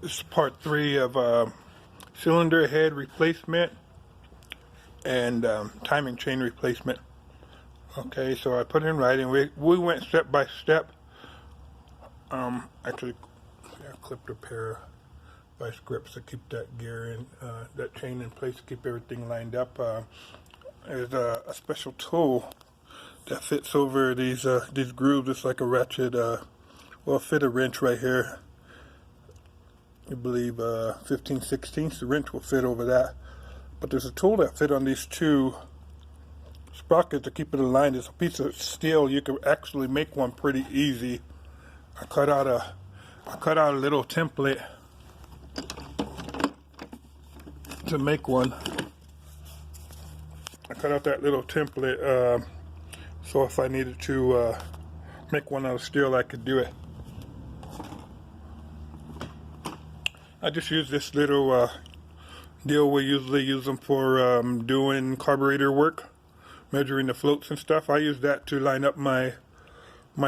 This is part 3 of cylinder head replacement and timing chain replacement. Okay, so I put it in writing. We went step by step. Actually, I clipped a pair of vice grips to keep that gear in, that chain in place, to keep everything lined up. There's a special tool that fits over these grooves. It's like a ratchet. Well, fit a wrench right here. I believe 15/16. The wrench will fit over that. But there's a tool that fit on these two sprockets to keep it aligned. It's a piece of steel. You can actually make one pretty easy. I cut out a little template to make one. I cut out that little template so if I needed to make one out of steel, I could do it. I just use this little deal. We usually use them for doing carburetor work, measuring the floats and stuff. I use that to line up my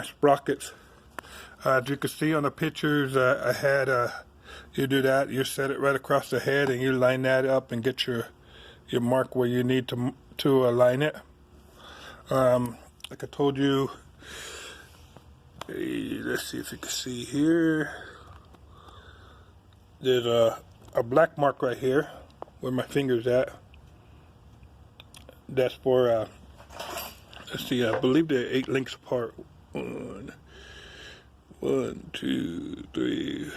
sprockets. As you can see on the pictures, I had you do that. You set it right across the head, and you line that up and get your mark where you need to align it. Like I told you, let's see if you can see here. There's a black mark right here where my finger's at. That's for let's see, I believe they're 8 links apart. 1, 2, 3,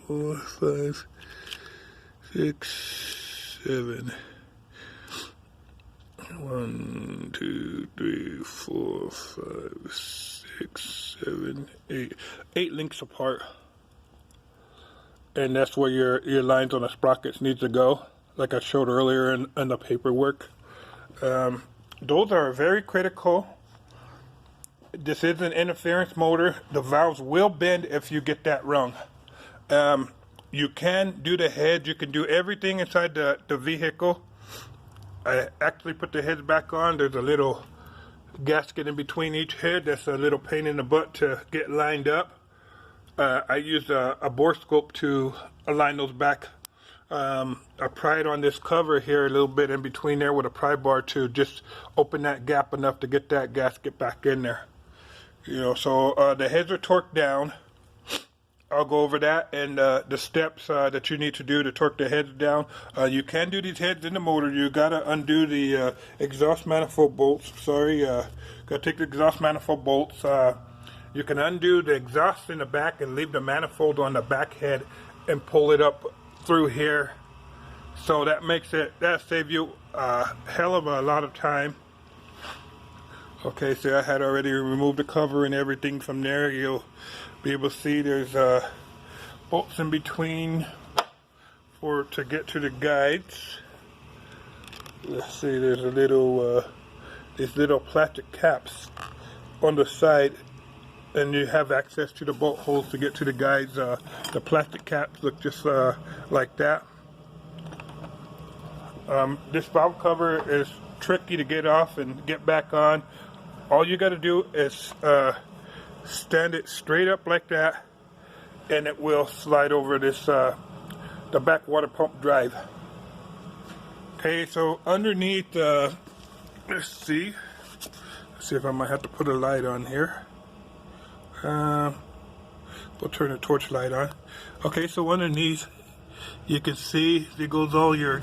4, 5, 6, 7. 1, 2, 3, 4, 5, 6, 7, 8. 8 links apart. And that's where your lines on the sprockets need to go, like I showed earlier in the paperwork. Those are very critical. This is an interference motor. The valves will bend if you get that wrong. You can do the heads. You can do everything inside the vehicle. I actually put the heads back on. There's a little gasket in between each head. That's a little pain in the butt to get lined up. I used a bore scope to align those back. I pried on this cover here a little bit in between there with a pry bar to just open that gap enough to get that gasket back in there. You know, so the heads are torqued down. I'll go over that and the steps that you need to do to torque the heads down. You can do these heads in the motor. You gotta undo the exhaust manifold bolts. Sorry, gotta take the exhaust manifold bolts. You can undo the exhaust in the back and leave the manifold on the back head and pull it up through here. So that saves you a hell of a lot of time. Okay, so I had already removed the cover and everything from there. You'll be able to see there's bolts in between to get to the guides. Let's see, there's a little these little plastic caps on the side, and you have access to the bolt holes to get to the guides. The plastic caps look just like that. This valve cover is tricky to get off and get back on. All you got to do is stand it straight up like that, and it will slide over this the back water pump drive. Okay, so underneath, let's see if I might have to put a light on here. We'll turn the torch light on. Okay, so underneath you can see there goes all your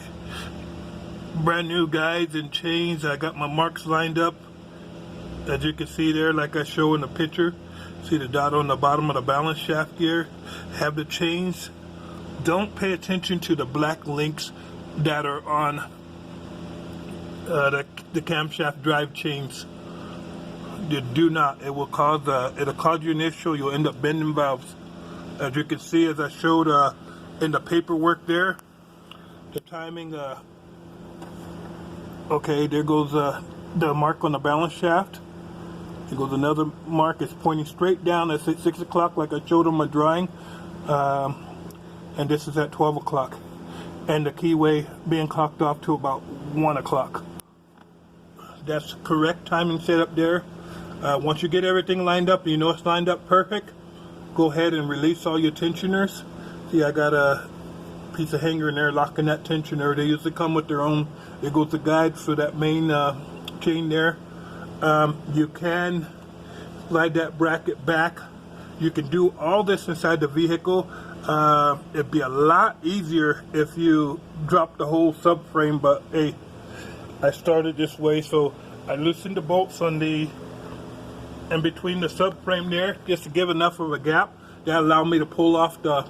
brand new guides and chains. I got my marks lined up, as you can see there, like I show in the picture. See the dot on the bottom of the balance shaft gear. Have the chains. Don't pay attention to the black links that are on the camshaft drive chains. You do not. It will cause it'll cause you an issue. You'll end up bending valves. As you can see, as I showed in the paperwork there, the timing. Okay, there goes the mark on the balance shaft. There goes another mark. It's pointing straight down. That's at 6 o'clock, like I showed on my drawing. And this is at 12 o'clock. And the keyway being clocked off to about 1 o'clock. That's correct timing setup there. Once you get everything lined up, you know it's lined up perfect, go ahead and release all your tensioners. See, I got a piece of hanger in there locking that tensioner. They usually come with their own. It goes the guides for that main chain there. You can slide that bracket back. You can do all this inside the vehicle. It'd be a lot easier if you drop the whole subframe, but hey, I started this way, so I loosened the bolts on the in between the subframe there, just to give enough of a gap that allowed me to pull off the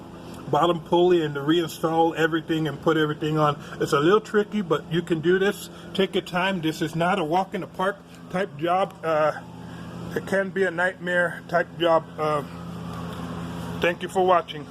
bottom pulley and to reinstall everything and put everything on. It's a little tricky, but you can do this. Take your time. This is not a walk in the park type job. It can be a nightmare type job. Thank you for watching.